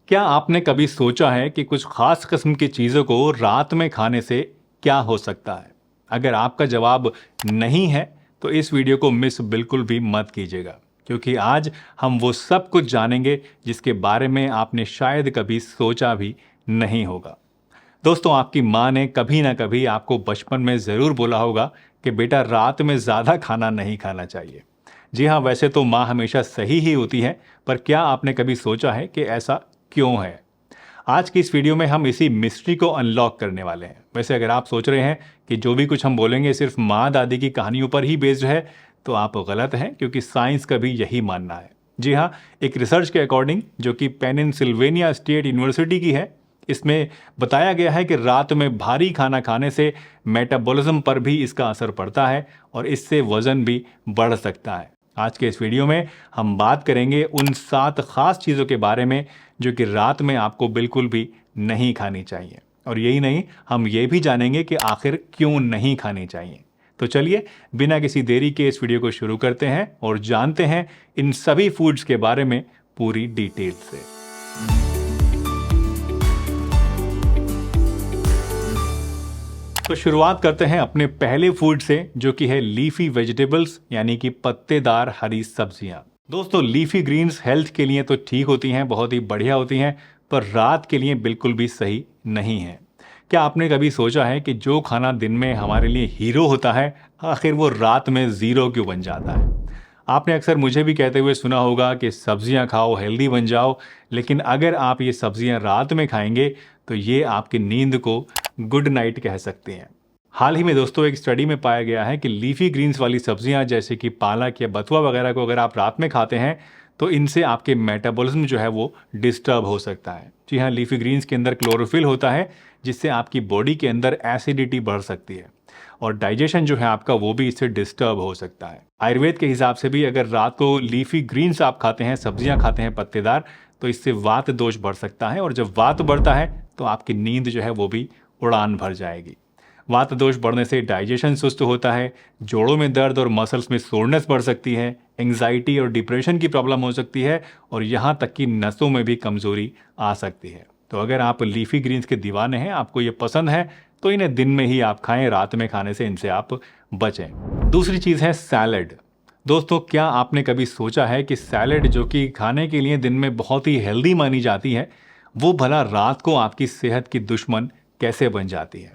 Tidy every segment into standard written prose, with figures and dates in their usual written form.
क्या आपने कभी सोचा है कि कुछ खास किस्म की चीज़ों को रात में खाने से क्या हो सकता है? अगर आपका जवाब नहीं है, तो इस वीडियो को मिस बिल्कुल भी मत कीजिएगा, क्योंकि आज हम वो सब कुछ जानेंगे जिसके बारे में आपने शायद कभी सोचा भी नहीं होगा। दोस्तों, आपकी माँ ने कभी ना कभी आपको बचपन में ज़रूर बोला होगा कि बेटा रात में ज़्यादा खाना नहीं खाना चाहिए। जी हाँ, वैसे तो माँ हमेशा सही ही होती है, पर क्या आपने कभी सोचा है कि ऐसा क्यों है? आज की इस वीडियो में हम इसी मिस्ट्री को अनलॉक करने वाले हैं। वैसे अगर आप सोच रहे हैं कि जो भी कुछ हम बोलेंगे सिर्फ माँ दादी की कहानियों पर ही बेस्ड है, तो आप गलत हैं, क्योंकि साइंस का भी यही मानना है। जी हाँ, एक रिसर्च के अकॉर्डिंग, जो कि पेनिनसिल्वेनिया स्टेट यूनिवर्सिटी की है, इसमें बताया गया है कि रात में भारी खाना खाने से मेटाबॉलिज्म पर भी इसका असर पड़ता है और इससे वजन भी बढ़ सकता है। आज के इस वीडियो में हम बात करेंगे उन 7 खास चीज़ों के बारे में जो कि रात में आपको बिल्कुल भी नहीं खानी चाहिए। और यही नहीं, हम ये भी जानेंगे कि आखिर क्यों नहीं खानी चाहिए। तो चलिए बिना किसी देरी के इस वीडियो को शुरू करते हैं और जानते हैं इन सभी फूड्स के बारे में पूरी डिटेल से। तो शुरुआत करते हैं अपने पहले फूड से, जो कि है लीफी वेजिटेबल्स, यानी कि पत्तेदार हरी सब्जियां। दोस्तों, लीफी ग्रीन्स हेल्थ के लिए तो ठीक होती हैं, बहुत ही बढ़िया होती हैं, पर रात के लिए बिल्कुल भी सही नहीं है। क्या आपने कभी सोचा है कि जो खाना दिन में हमारे लिए हीरो होता है, आखिर वो रात में ज़ीरो क्यों बन जाता है? आपने अक्सर मुझे भी कहते हुए सुना होगा कि सब्जियां खाओ, हेल्दी बन जाओ, लेकिन अगर आप ये सब्जियां रात में खाएंगे तो ये आपकी नींद को गुड नाइट कह सकते हैं। हाल ही में दोस्तों एक स्टडी में पाया गया है कि लीफी ग्रीन्स वाली सब्जियां जैसे कि पालक या बथुआ वगैरह को अगर आप रात में खाते हैं तो इनसे आपके मेटाबॉलिज्म जो है वो डिस्टर्ब हो सकता है। जी हाँ, लीफी ग्रीन्स के अंदर क्लोरोफिल होता है, जिससे आपकी बॉडी के अंदर एसिडिटी बढ़ सकती है और डाइजेशन जो है आपका वो भी इससे डिस्टर्ब हो सकता है। आयुर्वेद के हिसाब से भी अगर रात को लीफी ग्रीन्स आप खाते हैं, सब्जियां खाते हैं पत्तेदार, तो इससे वात दोष बढ़ सकता है और जब वात बढ़ता है तो आपकी नींद जो है वो भी उड़ान भर जाएगी। वात दोष बढ़ने से डाइजेशन सुस्त होता है, जोड़ों में दर्द और मसल्स में सोरनेस बढ़ सकती है, एंग्जाइटी और डिप्रेशन की प्रॉब्लम हो सकती है और यहाँ तक कि नसों में भी कमजोरी आ सकती है। तो अगर आप लीफी ग्रीन्स के दीवाने हैं, आपको ये पसंद है, तो इन्हें दिन में ही आप खाएं, रात में खाने से इनसे आप बचें। दूसरी चीज़ है सैलड। दोस्तों, क्या आपने कभी सोचा है कि सैलड, जो कि खाने के लिए दिन में बहुत ही हेल्दी मानी जाती है, वो भला रात को आपकी सेहत की दुश्मन कैसे बन जाती है?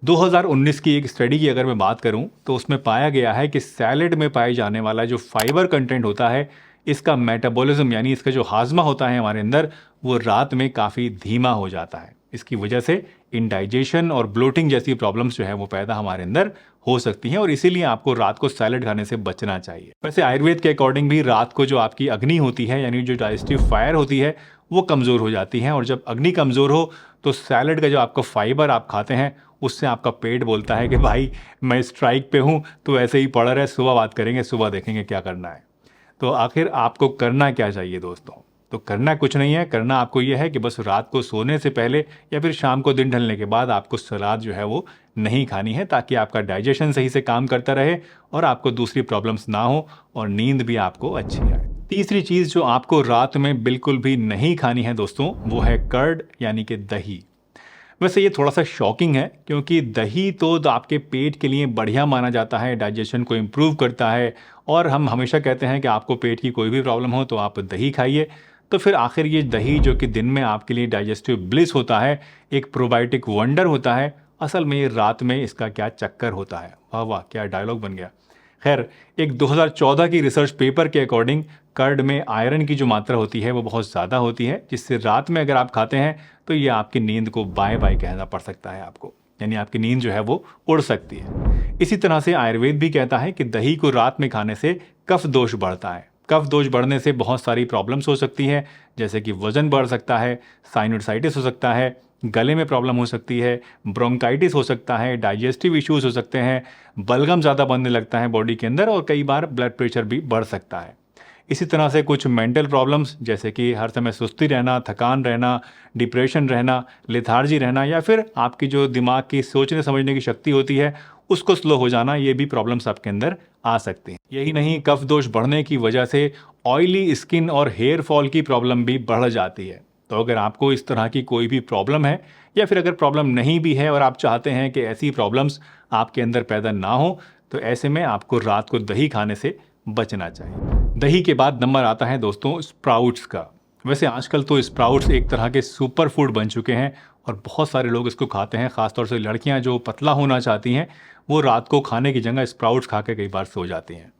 2019 की एक स्टडी की अगर मैं बात करूं तो उसमें पाया गया है कि सैलेड में पाए जाने वाला जो फाइबर कंटेंट होता है, इसका मेटाबॉलिज्म यानी इसका जो हाजमा होता है हमारे अंदर, वो रात में काफ़ी धीमा हो जाता है। इसकी वजह से इंडाइजेशन और ब्लोटिंग जैसी प्रॉब्लम्स जो है वो पैदा हमारे अंदर हो सकती हैं और इसीलिए आपको रात को सैलेड खाने से बचना चाहिए। वैसे आयुर्वेद के अकॉर्डिंग भी रात को जो आपकी अग्नि होती है, यानी जो डाइजेस्टिव फायर होती है, वो कमज़ोर हो जाती है और जब अग्नि कमज़ोर हो तो सैलेड का जो आपका फाइबर आप खाते हैं उससे आपका पेट बोलता है कि भाई मैं स्ट्राइक पे हूँ, तो ऐसे ही पड़ा रहे, सुबह बात करेंगे, सुबह देखेंगे क्या करना है। तो आखिर आपको करना क्या चाहिए दोस्तों? तो करना कुछ नहीं है, करना आपको यह है कि बस रात को सोने से पहले या फिर शाम को दिन ढलने के बाद आपको सलाद जो है वो नहीं खानी है, ताकि आपका डाइजेशन सही से काम करता रहे और आपको दूसरी प्रॉब्लम्स ना हो और नींद भी आपको अच्छी आए। तीसरी चीज़ जो आपको रात में बिल्कुल भी नहीं खानी है दोस्तों, वो है कर्ड, यानी कि दही। वैसे ये थोड़ा सा शॉकिंग है, क्योंकि दही तो आपके पेट के लिए बढ़िया माना जाता है, डाइजेशन को इम्प्रूव करता है और हम हमेशा कहते हैं कि आपको पेट की कोई भी प्रॉब्लम हो तो आप दही खाइए। तो फिर आखिर ये दही, जो कि दिन में आपके लिए डाइजेस्टिव ब्लिस होता है, एक प्रोबायोटिक वंडर होता है, असल में ये रात में इसका क्या चक्कर होता है? वाह वाह, क्या डायलॉग बन गया। खैर, एक 2014 की रिसर्च पेपर के अकॉर्डिंग कर्ड में आयरन की जो मात्रा होती है वो बहुत ज़्यादा होती है, जिससे रात में अगर आप खाते हैं तो ये आपकी नींद को बाय बाय कहना पड़ सकता है आपको, यानी आपकी नींद जो है वो उड़ सकती है। इसी तरह से आयुर्वेद भी कहता है कि दही को रात में खाने से कफ दोष बढ़ता है। कफ दोष बढ़ने से बहुत सारी प्रॉब्लम्स हो सकती हैं, जैसे कि वजन बढ़ सकता है, साइनोसाइटिस हो सकता है, गले में प्रॉब्लम हो सकती है, ब्रोंकाइटिस हो सकता है, डाइजेस्टिव इश्यूज हो सकते हैं, बलगम ज़्यादा बनने लगता है बॉडी के अंदर और कई बार ब्लड प्रेशर भी बढ़ सकता है। इसी तरह से कुछ मेंटल प्रॉब्लम्स, जैसे कि हर समय सुस्ती रहना, थकान रहना, डिप्रेशन रहना, लेथार्जी रहना, या फिर आपकी जो दिमाग की सोचने समझने की शक्ति होती है उसको स्लो हो जाना, ये भी प्रॉब्लम्स आपके अंदर आ सकती हैं। यही नहीं, कफ दोष बढ़ने की वजह से ऑयली स्किन और हेयर फॉल की प्रॉब्लम भी बढ़ जाती है। तो अगर आपको इस तरह की कोई भी प्रॉब्लम है या फिर अगर प्रॉब्लम नहीं भी है और आप चाहते हैं कि ऐसी प्रॉब्लम्स आपके अंदर पैदा ना हो, तो ऐसे में आपको रात को दही खाने से बचना चाहिए। दही के बाद नंबर आता है दोस्तों स्प्राउट्स का। वैसे आजकल तो स्प्राउट्स एक तरह के सुपर फूड बन चुके हैं और बहुत सारे लोग इसको खाते हैं। ख़ासतौर से लड़कियां जो पतला होना चाहती हैं वो रात को खाने की जगह स्प्राउट्स खा के कई बार सो जाती हैं।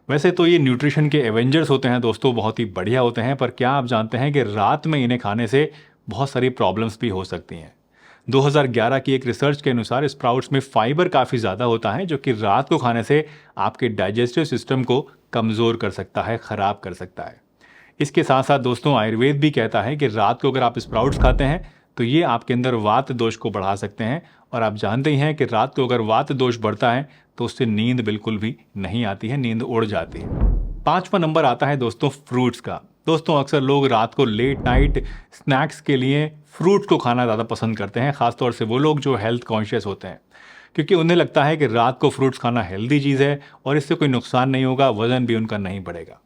वैसे तो ये न्यूट्रिशन के एवेंजर्स होते हैं दोस्तों, बहुत ही बढ़िया होते हैं, पर क्या आप जानते हैं कि रात में इन्हें खाने से बहुत सारी प्रॉब्लम्स भी हो सकती हैं। 2011 की एक रिसर्च के अनुसार स्प्राउट्स में फाइबर काफ़ी ज़्यादा होता है, जो कि रात को खाने से आपके डाइजेस्टिव सिस्टम को कमज़ोर कर सकता है, ख़राब कर सकता है। इसके साथ साथ दोस्तों आयुर्वेद भी कहता है कि रात को अगर आप स्प्राउट्स खाते हैं तो ये आपके अंदर वात दोष को बढ़ा सकते हैं, और आप जानते ही हैं कि रात को अगर वात दोष बढ़ता है तो उससे नींद बिल्कुल भी नहीं आती है, नींद उड़ जाती है। 5वां नंबर आता है दोस्तों फ्रूट्स का। दोस्तों अक्सर लोग रात को लेट नाइट स्नैक्स के लिए फ्रूट्स को खाना ज़्यादा पसंद करते हैं, ख़ासतौर से वो लोग जो हेल्थ कॉन्शियस होते हैं, क्योंकि उन्हें लगता है कि रात को फ्रूट्स खाना हेल्दी चीज़ है और इससे कोई नुकसान नहीं होगा, वज़न भी उनका नहीं बढ़ेगा।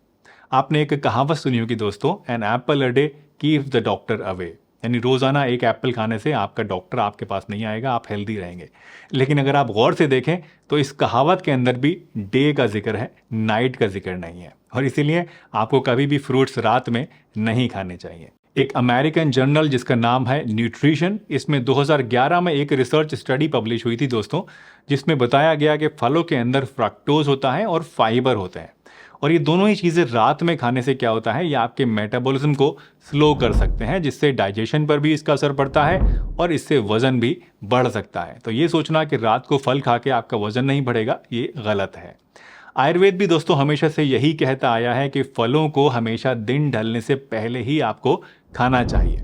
आपने एक कहावत सुनी होगी दोस्तों, an apple a day keeps the doctor away, यानी रोज़ाना एक एप्पल खाने से आपका डॉक्टर आपके पास नहीं आएगा, आप हेल्दी रहेंगे। लेकिन अगर आप गौर से देखें तो इस कहावत के अंदर भी डे का जिक्र है, नाइट का जिक्र नहीं है, और इसीलिए आपको कभी भी फ्रूट्स रात में नहीं खाने चाहिए। एक अमेरिकन जर्नल जिसका नाम है न्यूट्रिशन, इसमें 2011 में एक रिसर्च स्टडी पब्लिश हुई थी दोस्तों, जिसमें बताया गया कि फलों के अंदर फ्रक्टोज होता है और फाइबर होते हैं, और ये दोनों ही चीज़ें रात में खाने से क्या होता है, ये आपके मेटाबॉलिज्म को स्लो कर सकते हैं, जिससे डाइजेशन पर भी इसका असर पड़ता है और इससे वज़न भी बढ़ सकता है। तो ये सोचना कि रात को फल खा के आपका वज़न नहीं बढ़ेगा, ये गलत है। आयुर्वेद भी दोस्तों हमेशा से यही कहता आया है कि फलों को हमेशा दिन ढलने से पहले ही आपको खाना चाहिए।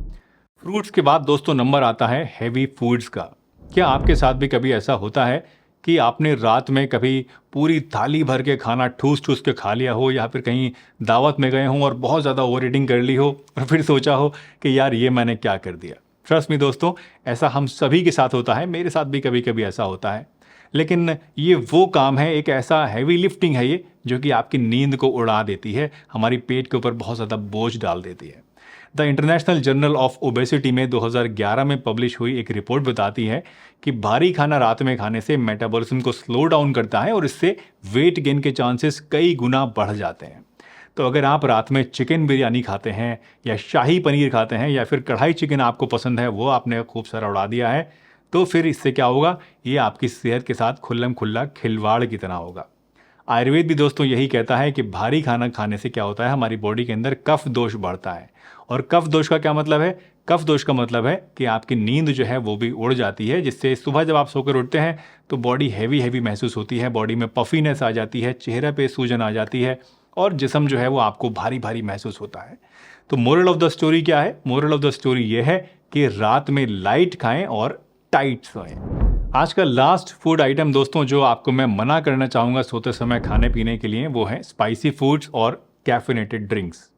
फ्रूट्स के बाद दोस्तों नंबर आता है हैवी फूड्स का। क्या आपके साथ भी कभी ऐसा होता है कि आपने रात में कभी पूरी थाली भर के खाना ठूस ठूस के खा लिया हो, या फिर कहीं दावत में गए हों और बहुत ज़्यादा ओवर ईटिंग कर ली हो और फिर सोचा हो कि यार ये मैंने क्या कर दिया। ट्रस्ट मी दोस्तों, ऐसा हम सभी के साथ होता है, मेरे साथ भी कभी कभी ऐसा होता है। लेकिन ये वो काम है, एक ऐसा हैवी लिफ्टिंग है ये, जो कि आपकी नींद को उड़ा देती है, हमारी पेट के ऊपर बहुत ज़्यादा बोझ डाल देती है। The international journal of obesity में 2011 में पब्लिश हुई एक रिपोर्ट बताती है कि भारी खाना रात में खाने से मेटाबॉलिज्म को स्लो डाउन करता है और इससे वेट गेन के चांसेस कई गुना बढ़ जाते हैं। तो अगर आप रात में चिकन बिरयानी खाते हैं या शाही पनीर खाते हैं या फिर कढ़ाई चिकन आपको पसंद है, वो आपने खूब सारा उड़ा दिया है, तो फिर इससे क्या होगा, ये आपकी सेहत के साथ खुल्लम खुल्ला खिलवाड़ की तरह होगा। आयुर्वेद भी दोस्तों यही कहता है कि भारी खाना खाने से क्या होता है, हमारी बॉडी के अंदर कफ दोष बढ़ता है। और कफ दोष का क्या मतलब है? कफ दोष का मतलब है कि आपकी नींद जो है वो भी उड़ जाती है, जिससे सुबह जब आप सोकर उठते हैं तो बॉडी हैवी हैवी महसूस होती है, बॉडी में पफीनेस आ जाती है, चेहरे पे सूजन आ जाती है और जिस्म जो है वो आपको भारी भारी महसूस होता है। तो मोरल ऑफ द स्टोरी क्या है? मोरल ऑफ द स्टोरी ये है कि रात में लाइट खाएं और टाइट सोएं। आज का लास्ट फूड आइटम दोस्तों जो आपको मैं मना करना चाहूँगा सोते समय खाने पीने के लिए, वो है स्पाइसी फूड्स और कैफिनेटेड ड्रिंक्स।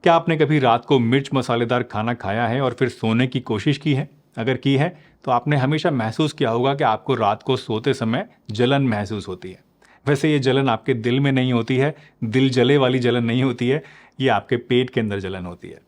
क्या आपने कभी रात को मिर्च मसालेदार खाना खाया है और फिर सोने की कोशिश की है? अगर की है तो आपने हमेशा महसूस किया होगा कि आपको रात को सोते समय जलन महसूस होती है। वैसे ये जलन आपके दिल में नहीं होती है, दिल जले वाली जलन नहीं होती है, ये आपके पेट के अंदर जलन होती है।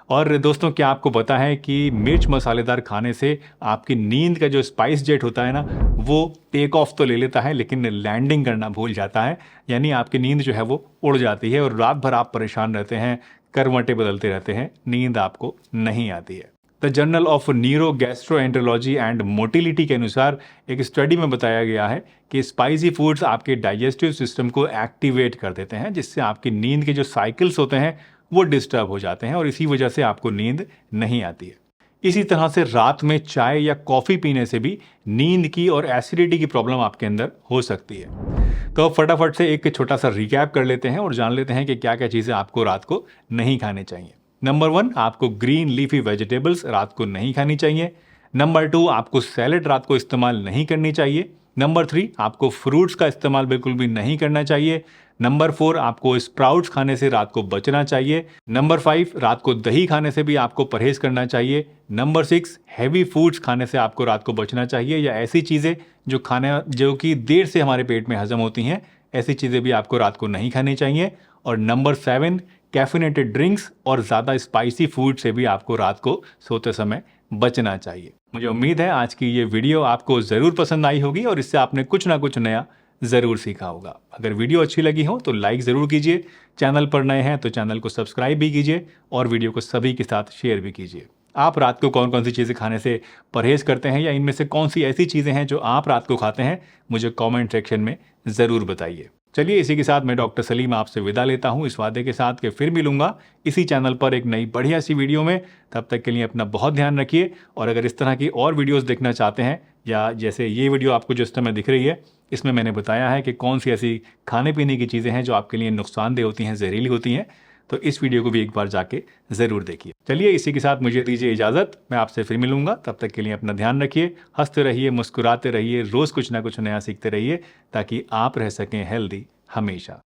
और दोस्तों क्या आपको पता है कि मिर्च मसालेदार खाने से आपकी नींद का जो स्पाइस जेट होता है ना, वो टेक ऑफ तो ले लेता है लेकिन लैंडिंग करना भूल जाता है, यानी आपकी नींद जो है वो उड़ जाती है और रात भर आप परेशान रहते हैं, करवटें बदलते रहते हैं, नींद आपको नहीं आती है। The journal of neuro gastroenterology and motility के अनुसार एक स्टडी में बताया गया है कि स्पाइसी फूड्स आपके डाइजेस्टिव सिस्टम को एक्टिवेट कर देते हैं, जिससे आपकी नींद के जो साइकिल्स होते हैं वो डिस्टर्ब हो जाते हैं और इसी वजह से आपको नींद नहीं आती है। इसी तरह से रात में चाय या कॉफ़ी पीने से भी नींद की और एसिडिटी की प्रॉब्लम आपके अंदर हो सकती है। तो अब फटाफट से एक छोटा सा रिकैप कर लेते हैं और जान लेते हैं कि क्या क्या चीज़ें आपको रात को नहीं खाने चाहिए। नंबर 1, आपको ग्रीन लीफी वेजिटेबल्स रात को नहीं खानी चाहिए। नंबर 2, आपको सैलेड रात को इस्तेमाल नहीं करनी चाहिए। नंबर 3, आपको फ्रूट्स का इस्तेमाल बिल्कुल भी नहीं करना चाहिए। नंबर 4, आपको स्प्राउट्स खाने से रात को बचना चाहिए। नंबर 5, रात को दही खाने से भी आपको परहेज करना चाहिए। नंबर 6, हैवी फूड्स खाने से आपको रात को बचना चाहिए, या ऐसी चीज़ें जो कि देर से हमारे पेट में हजम होती हैं, ऐसी चीज़ें भी आपको रात को नहीं खानी चाहिए। और नंबर 7, कैफिनेटेड ड्रिंक्स और ज़्यादा स्पाइसी फूड से भी आपको रात को सोते समय बचना चाहिए। मुझे उम्मीद है आज की ये वीडियो आपको ज़रूर पसंद आई होगी और इससे आपने कुछ ना कुछ नया ज़रूर सीखा होगा। अगर वीडियो अच्छी लगी हो तो लाइक ज़रूर कीजिए, चैनल पर नए हैं तो चैनल को सब्सक्राइब भी कीजिए और वीडियो को सभी के साथ शेयर भी कीजिए। आप रात को कौन कौन सी चीज़ें खाने से परहेज करते हैं या इनमें से कौन सी ऐसी चीज़ें हैं जो आप रात को खाते हैं, मुझे कमेंट सेक्शन में ज़रूर बताइए। चलिए इसी के साथ मैं डॉक्टर सलीम आपसे विदा लेता हूं, इस वादे के साथ कि फिर मिलूंगा इसी चैनल पर एक नई बढ़िया सी वीडियो में। तब तक के लिए अपना बहुत ध्यान रखिए और अगर इस तरह की और वीडियोस देखना चाहते हैं या जैसे ये वीडियो आपको जिस समय दिख रही है, इसमें मैंने बताया है कि कौन सी ऐसी खाने पीने की चीज़ें हैं जो आपके लिए नुकसानदेह होती हैं, जहरीली होती हैं, तो इस वीडियो को भी एक बार जाके ज़रूर देखिए। चलिए इसी के साथ मुझे दीजिए इजाज़त, मैं आपसे फिर मिलूंगा। तब तक के लिए अपना ध्यान रखिए, हंसते रहिए, मुस्कुराते रहिए, रोज़ कुछ ना कुछ नया सीखते रहिए ताकि आप रह सकें हेल्दी हमेशा।